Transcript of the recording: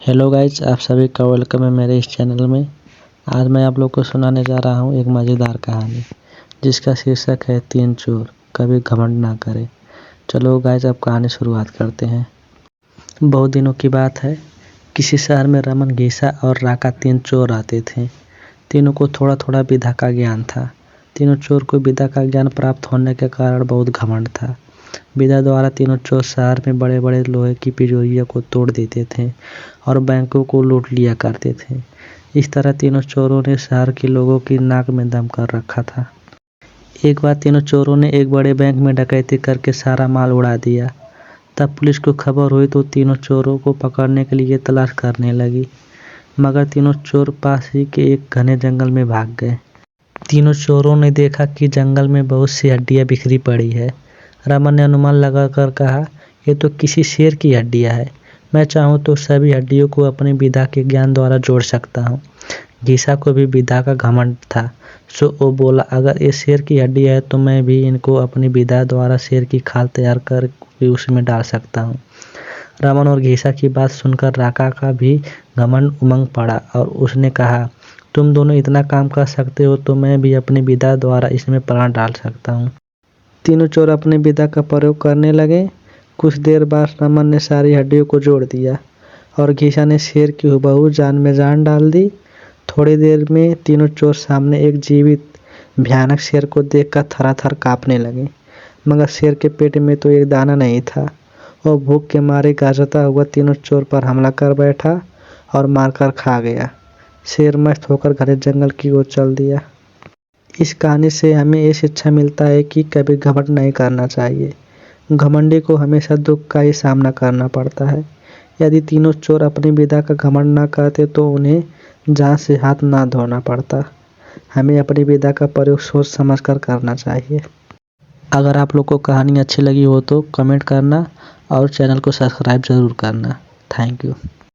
Hello guys, आप सभी का वेलकम है मेरे इस चैनल में। आज मैं आप लोग को सुनाने जा रहा हूँ एक मज़ेदार कहानी जिसका शीर्षक है 3 चोर कभी घमंड ना करें। चलो गाइज, अब कहानी शुरुआत करते हैं। बहुत दिनों की बात है। किसी शहर में रमन, घीसा और राका 3 चोर रहते थे। तीनों को थोड़ा थोड़ा विधा का ज्ञान था। तीनों चोर को विधा का ज्ञान प्राप्त होने के कारण बहुत घमंड था। विधा द्वारा तीनों चोर शहर में बड़े बड़े लोहे की तिजोरियों को तोड़ देते थे और बैंकों को लूट लिया करते थे। इस तरह तीनों चोरों ने शहर के लोगों की नाक में दम कर रखा था। एक बार तीनों चोरों ने एक बड़े बैंक में डकैती करके सारा माल उड़ा दिया। तब पुलिस को खबर हुई तो तीनों चोरों को पकड़ने के लिए तलाश करने लगी, मगर तीनों चोर पास ही के एक घने जंगल में भाग गए। तीनों चोरों ने देखा कि जंगल में बहुत सी हड्डियां बिखरी पड़ी है। रमन ने अनुमान लगाकर कहा, ये तो किसी शेर की हड्डियां है। मैं चाहूँ तो सभी हड्डियों को अपनी विधा के ज्ञान द्वारा जोड़ सकता हूँ। घीसा को भी विधा का घमंड था, सो वो बोला, अगर ये शेर की हड्डी है तो मैं भी इनको अपनी विधा द्वारा शेर की खाल तैयार कर भी उसमें डाल सकता हूँ। रमन और घीसा की बात सुनकर राका का भी घमंड उमंग पड़ा और उसने कहा, तुम दोनों इतना काम कर सकते हो तो मैं भी अपनी विधा द्वारा इसमें प्राण डाल सकता हूँ। तीनों चोर अपनी विधा का प्रयोग करने लगे। कुछ देर बाद रमन ने सारी हड्डियों को जोड़ दिया और घीसा ने शेर की हुबहू जान में जान डाल दी। थोड़ी देर में तीनों चोर सामने एक जीवित भयानक शेर को देखकर थरथर कांपने लगे, मगर शेर के पेट में तो एक दाना नहीं था। वो भूख के मारे गाजता हुआ तीनों चोर पर हमला कर बैठा और मारकर खा गया। शेर मस्त होकर घने जंगल की ओर चल दिया। इस कहानी से हमें ये शिक्षा मिलता है कि कभी घमंड नहीं करना चाहिए। घमंडी को हमेशा दुख का ही सामना करना पड़ता है। यदि तीनों चोर अपनी विधा का घमंड न करते तो उन्हें जान से हाथ ना धोना पड़ता। हमें अपनी विधा का प्रयोग सोच समझ कर करना चाहिए। अगर आप लोग को कहानी अच्छी लगी हो तो कमेंट करना और चैनल को सब्सक्राइब ज़रूर करना। Thank you.